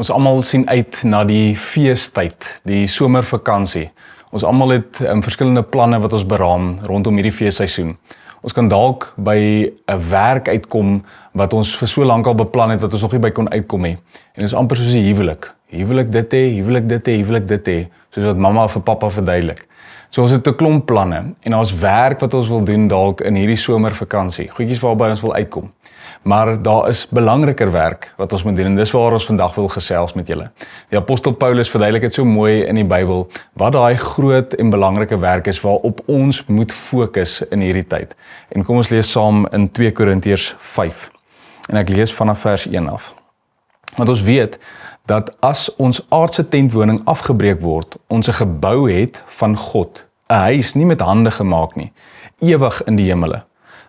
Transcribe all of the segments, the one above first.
Ons almal sien uit na die feestyd, die somervakansie. Ons almal het verskillende planne wat ons beraam rondom hierdie feesseisoen. Ons kan dalk by 'n werk uitkom wat ons vir so lank al beplan het wat ons nog nie by kon uitkom nie. En dit is amper soos 'n huwelik. Huwelik dit hê, huwelik dit hê, huwelik dit hê, soos wat mamma vir pappa verduidelik. So ons het 'n klomp planne en ons werk wat ons wil doen dalk in hierdie somervakansie. Goedjies waarby ons wil uitkom. Maar daar is belangriker werk wat ons moet doen en dis waar ons vandag wil gesels met julle. Die apostel Paulus verduidelik dit so mooi in die Bybel, wat daai groot en belangrike werk is waarop ons moet fokus in hierdie tyd. En kom ons lees saam in 2 Korintiërs 5. En ek lees vanaf vers 1 af. Want ons weet dat as ons aardse tentwoning afgebreek word, ons 'n gebou het van God, 'n huis nie met hande gemaak nie, ewig in die hemele.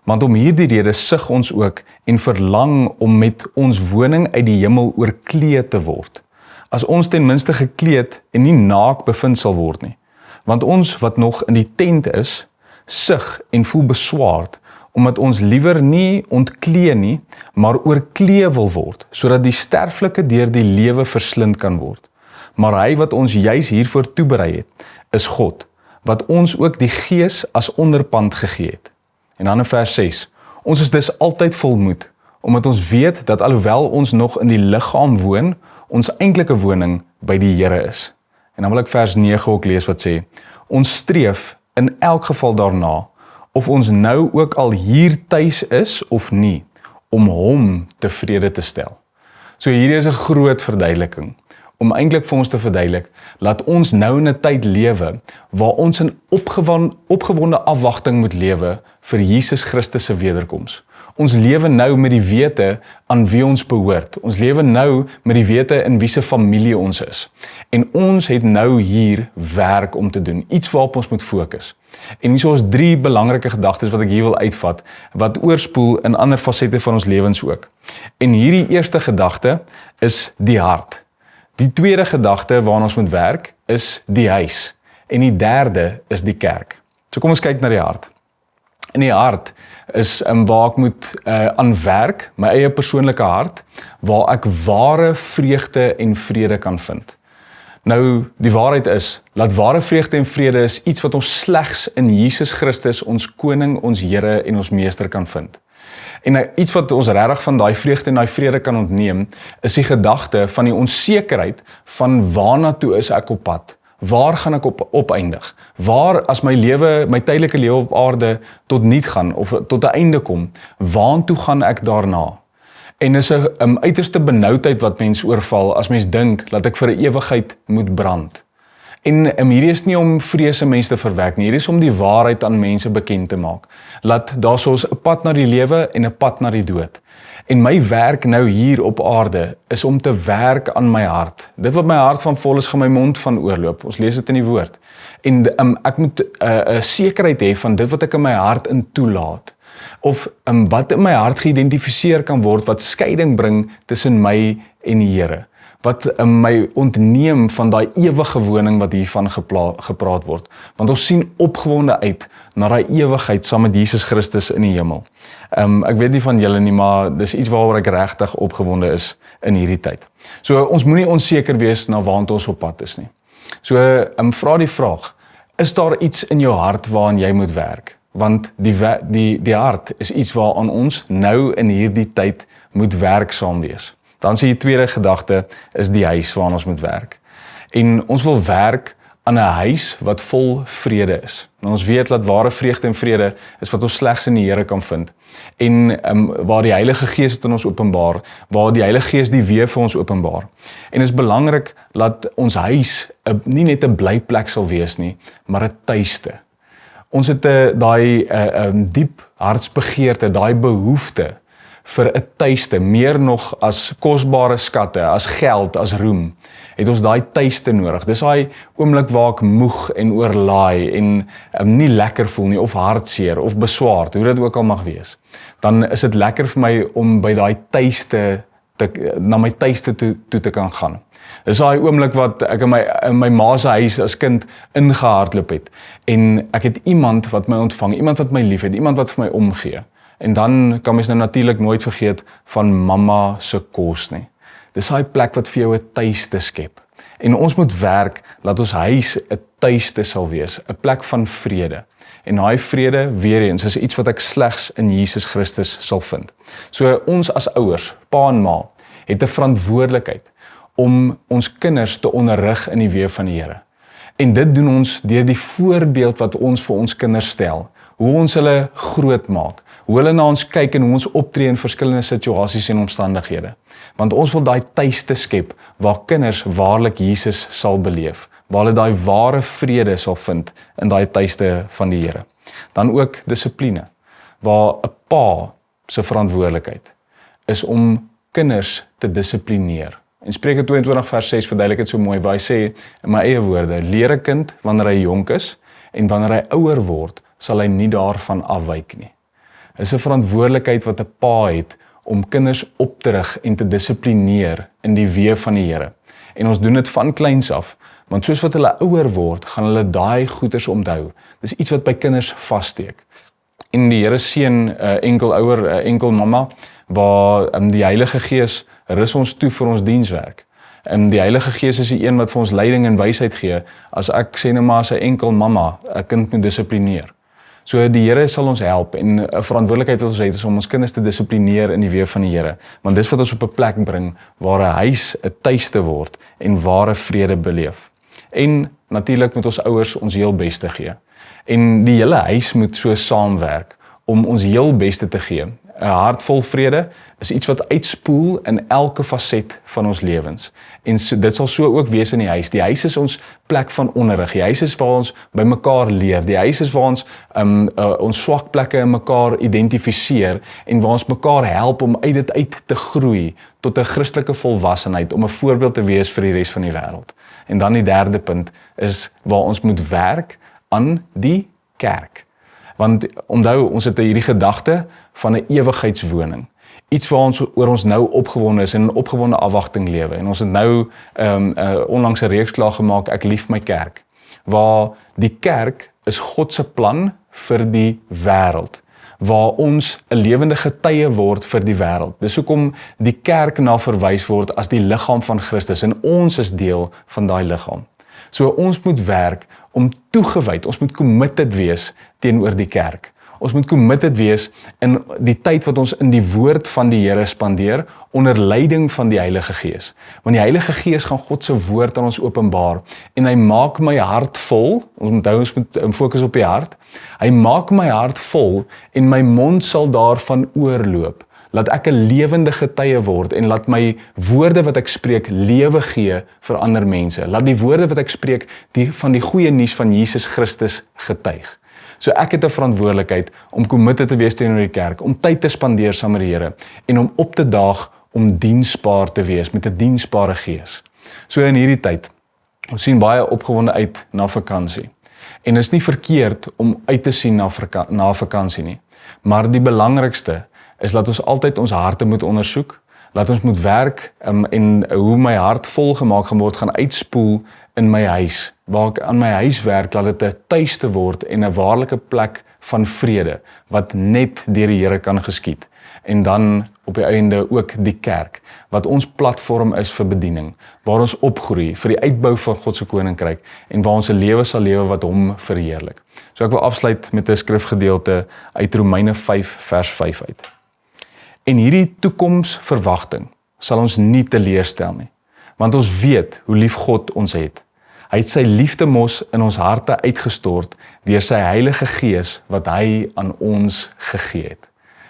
Want om hierdie rede sug ons ook en verlang om met ons woning uit die hemel oorkleed te word. As ons ten minste gekleed en nie naak bevind sal word nie. Want ons wat nog in die tent is, sug en voel beswaard, omdat ons liewer nie ontklee nie, maar oorklee wil word, sodat die sterflike deur die lewe verslind kan word. Maar hy wat ons juis hiervoor toeberei het, is God, wat ons ook die Gees as onderpand gegee het. En dan in vers 6, ons is dus altyd volmoed, omdat ons weet dat alhoewel ons nog in die liggaam woon, ons eintlike woning by die Here is. En dan wil ek vers 9 ook lees wat sê, ons streef in elk geval daarna, of ons nou ook al hier tuis is of nie, om hom tevrede te stel. So hierdie is 'n groot verduideliking, om eintlik vir ons te verduidelik, laat ons nou in 'n tyd lewe, waar ons in opgewonde afwagting moet lewe vir Jesus Christus se wederkoms. Ons lewe nou met die wete aan wie ons behoort. Ons lewe nou met die wete in wie se familie ons is. En ons het nou hier werk om te doen, iets waarop ons moet fokus. En hier is 3 belangrike gedagtes wat ek hier wil uitvat, wat oorspoel in ander fasette van ons lewens ook. En hierdie eerste gedagte is die hart. Die tweede gedagte waaraan ons moet werk is die huis. En die derde is die kerk. So kom ons kyk na die hart. In die hart is waar ek moet aan werk, my eie persoonlike hart, waar ek ware vreugde en vrede kan vind. Nou, die waarheid is, dat ware vreugde en vrede is iets wat ons slegs in Jesus Christus, ons koning, ons Here en ons meester kan vind. En iets wat ons regtig van daai vreugde en daai vrede kan ontneem, is die gedagte van die onsekerheid van waarna toe is ek op pad. Waar gaan ek opeindig? Waar as my tydelike lewe op aarde tot niet gaan, of tot 'n einde kom, waartoe gaan ek daarna? En is 'n uiterste benoudheid wat mens oorval, as mens dink, dat ek vir 'n ewigheid moet brand. En hierdie is nie om vrese mense te verwek nie, hierdie is om die waarheid aan mense bekend te maak. Laat daar soos 'n pad na die lewe en 'n pad na die dood. En my werk nou hier op aarde is om te werk aan my hart. Dit wat my hart van vol is, gaan my mond van oorloop. Ons lees dit in die woord. En ek moet 'n sekerheid hê van dit wat ek in my hart in toelaat. Of wat in my hart geïdentifiseer kan word, wat skeiding bring tussen my en die Here. Wat my ontneem van daai ewige woning wat hiervan gepraat word. Want ons sien opgewonde uit na daai ewigheid saam met Jesus Christus in die hemel. Ek weet nie van julle nie, maar dis iets waaroor ek regtig opgewonde is in hierdie tyd. So ons moenie onseker wees na waant ons op pad is nie. So vra die vraag, is daar iets in jou hart waaraan jy moet werk? Want die hart is iets waaraan ons nou in hierdie tyd moet werksaam wees. Dan sê die tweede gedagte is die huis waaraan ons moet werk. En ons wil werk aan 'n huis wat vol vrede is. En ons weet dat ware vreugde en vrede is wat ons slegs in die Here kan vind. En waar die Heilige Gees het in ons openbaar, waar die Heilige Gees die weë vir ons openbaar. En dit is belangrik dat ons huis nie net 'n blyplek sal wees nie, maar 'n tuiste. Ons het daai diep hartsbegeerte, daai behoefte vir 'n tuiste, meer nog as kosbare skatte, as geld, as roem, het ons daai tuiste nodig. Dis daai oomblik waar ek moeg en oorlaai en nie lekker voel nie, of hartseer, of beswaard, hoe dit ook al mag wees. Dan is dit lekker vir my om by daai tuiste, na my tuiste toe te kan gaan. Dis daai oomblik wat ek in my ma se huis as kind ingehardloop het, en ek het iemand wat my ontvang, iemand wat my lief het, iemand wat vir my omgee. En dan kan mens nou natuurlik nooit vergeet van mamma se kos nie. Dis daai plek wat vir jou 'n tuiste skep. En ons moet werk dat ons huis 'n tuiste sal wees, 'n plek van vrede. En daai vrede, weer eens, is iets wat ek slegs in Jesus Christus sal vind. So ons as ouers, pa en ma, het 'n verantwoordelikheid om ons kinders te onderrig in die weë van die Here. En dit doen ons deur die voorbeeld wat ons vir ons kinders stel, hoe ons hulle groot maak, hoe hulle na ons kyk en hoe ons optree in verskillende situasies en omstandighede. Want ons wil daai tuiste skep waar kinders waarlik Jesus sal beleef, waar hulle daai ware vrede sal vind in daai tuiste van die Here. Dan ook dissipline, waar 'n pa se verantwoordelikheid is om kinders te dissiplineer. En Spreuke 22 vers 6 verduidelik dit so mooi, waar hy sê, in my eie woorde, leer 'n kind wanneer hy jonk is, en wanneer hy ouer word, sal hy nie daarvan afwyk nie. Dit is 'n verantwoordelikheid wat 'n pa het, om kinders op te rig en te dissiplineer in die weë van die Here. En ons doen dit van kleins af, want soos wat hulle ouer word, gaan hulle daai goeders onthou. Dis iets wat by kinders vassteek. En die Here seën enkel ouer, enkel mamma, waar die Heilige Gees rus ons toe vir ons dienswerk. En die Heilige Gees is die een wat vir ons leiding en wysheid gee, as ek sê nou maar as 'n enkel mamma 'n kind moet dissiplineer. So die Here sal ons help, en 'n verantwoordelikheid wat ons het is om ons kinders te dissiplineer in die weë van die Here. Want dis wat ons op 'n plek bring waar 'n huis 'n tuiste word en ware vrede beleef. En natuurlik moet ons ouers ons heel beste gee. En die hele huis moet so saamwerk om ons heel beste te gee. 'n Hart vol vrede is iets wat uitspoel in elke faset van ons lewens. En dit sal so ook wees in die huis. Die huis is ons plek van onderrig. Die huis is waar ons by mekaar leer. Die huis is waar ons ons swak plekke in mekaar identifiseer en waar ons mekaar help om uit dit uit te groei tot 'n Christelike volwassenheid, om 'n voorbeeld te wees vir die res van die wêreld. En dan die derde punt is waar ons moet werk aan die kerk. Want onthou, ons het hierdie gedagte van 'n ewigheidswoning. Iets waar ons oor ons nou opgewonde is en in opgewonde afwagting lewe. En ons het nou onlangs 'n reeks klaar gemaak, Ek lief my kerk, waar die kerk is God se plan vir die wêreld, waar ons 'n lewende getuie word vir die wêreld. Dis hoekom die kerk na verwys word as die liggaam van Christus, en ons is deel van daai liggaam. So ons moet werk om toegewyd, ons moet committed wees teenoor die kerk. Ons moet committed wees in die tyd wat ons in die woord van die Here spandeer, onder leiding van die Heilige Gees. Want die Heilige Gees gaan God se woord aan ons openbaar, en hy maak my hart vol, ons moet fokus op die hart, hy maak my hart vol, en my mond sal daarvan oorloop. Laat ek 'n lewende getuie word, en laat my woorde wat ek spreek lewe gee vir ander mense. Laat die woorde wat ek spreek van die goeie nuus van Jesus Christus getuig. So ek het 'n verantwoordelikheid om committed te wees teenoor die kerk, om tyd te spandeer saam met die Here, en om op te daag om diensbaar te wees met 'n diensbare gees. So in hierdie tyd, ons sien baie opgewonde uit na vakansie. En is nie verkeerd om uit te sien na vakansie nie. Maar die belangrikste is dat ons altyd ons harte moet ondersoek, laat ons moet werk en hoe my hart vol gemaak gaan word, gaan uitspoel in my huis, waar ek aan my huis werk, laat dit 'n tuiste word en 'n waarlike plek van vrede, wat net deur die Here kan geskied. En dan op die einde ook die kerk, wat ons platform is vir bediening, waar ons opgroei vir die uitbou van God se koninkryk, en waar ons 'n lewe sal lewe wat hom verheerlik. So ek wil afsluit met 'n skrifgedeelte uit Romeine 5 vers 5 uit. En hierdie toekomsverwagting sal ons nie teleurstel nie, want ons weet hoe lief God ons het. Hy het sy liefde mos in ons harte uitgestort deur sy Heilige Gees wat hy aan ons gegee het.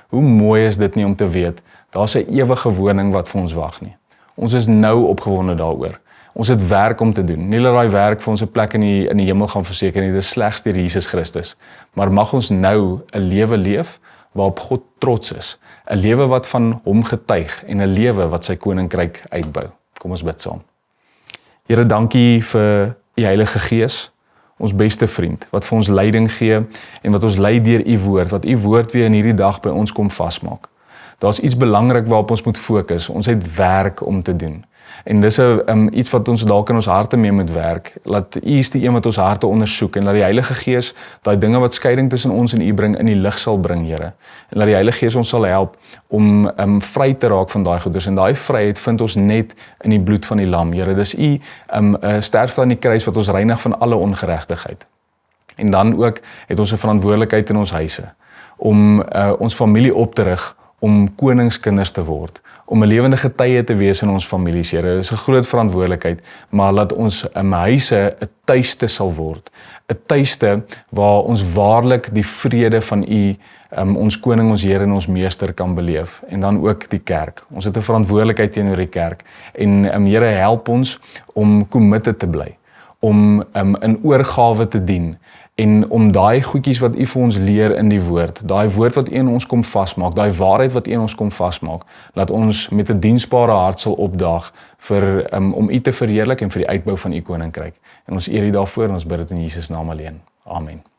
Hoe mooi is dit nie om te weet, daar's 'n ewige woning wat vir ons wag nie. Ons is nou opgewonde daaroor. Ons het werk om te doen. Nie dat daai werk vir ons 'n plek in die hemel gaan verseker nie, dit is slegs deur Jesus Christus. Maar mag ons nou 'n lewe leef waarop God trots is. 'n Lewe wat van hom getuig, en 'n lewe wat sy koninkryk uitbou. Kom ons bid saam. Here, dankie vir u Heilige Gees, ons beste vriend, wat vir ons leiding gee en wat ons lei deur u woord, wat u woord weer in hierdie dag by ons kom vasmaak. Daar's iets belangrik waarop ons moet fokus. Ons het werk om te doen. En dis iets wat ons dalk in ons harte mee moet werk. Laat U is die een wat ons harte ondersoek en laat die Heilige Gees daai dinge wat skeiding tussen ons en U bring in die lig sal bring, Here. En laat die Heilige Gees ons sal help om vry te raak van daai goeders. En daai vryheid vind ons net in die bloed van die lam, Here. Dis U sterfte aan die kruis wat ons reinig van alle ongeregtigheid. En dan ook het ons 'n verantwoordelikheid in ons huise om ons familie op te rig, om koningskinders te word, om 'n lewende getuie te wees in ons families, Here. Dit is 'n groot verantwoordelikheid, maar laat ons huise 'n tuiste sal word. 'n Tuiste waar ons waarlik die vrede van U, ons koning, ons Here en ons meester kan beleef. En dan ook die kerk. Ons het 'n verantwoordelikheid teenoor die kerk. En Here, help ons om committed te bly, om in oorgawe te dien, en om daai goedjies wat U vir ons leer in die woord, daai woord wat U in ons kom vasmaak, daai waarheid wat U in ons kom vasmaak, laat ons met 'n diensbare hart sal opdaag vir om U te verheerlik en vir die uitbou van U koninkryk. En ons eer U daarvoor en ons bid dit in Jesus naam alleen. Amen.